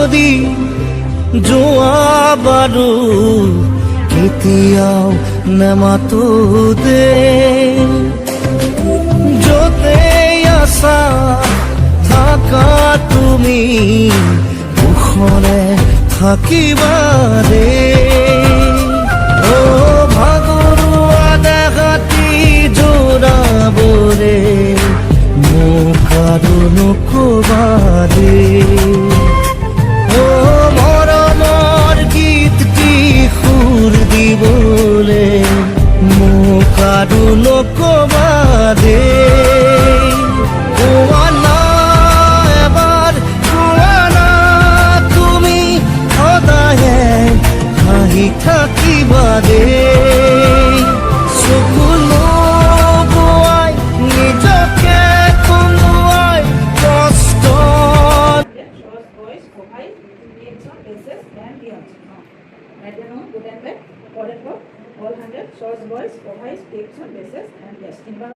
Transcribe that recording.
যদি যোৱা বাৰু কেতিয়াও নেমাতো দে য'তে আছা থাকা তুমি কুশলে থাকিবা দে ও ভাগৰুৱা দেহাতি জোৰাবৰে মোক আৰু নকবা দে ও মৰমৰ গীতটি সুৰ দিবলে মোক আৰু নকবা দে কোৱা না এবাৰ কোৱা না তুমি সদায়ে হাঁহি থাকিবা দে চকু লগুৱাই নিজকে কন্দুৱাই কষ্ট Short voice, provide names of places and beyond. Write down good and bad, important for all 100. Short voice, provide tips on places and yes.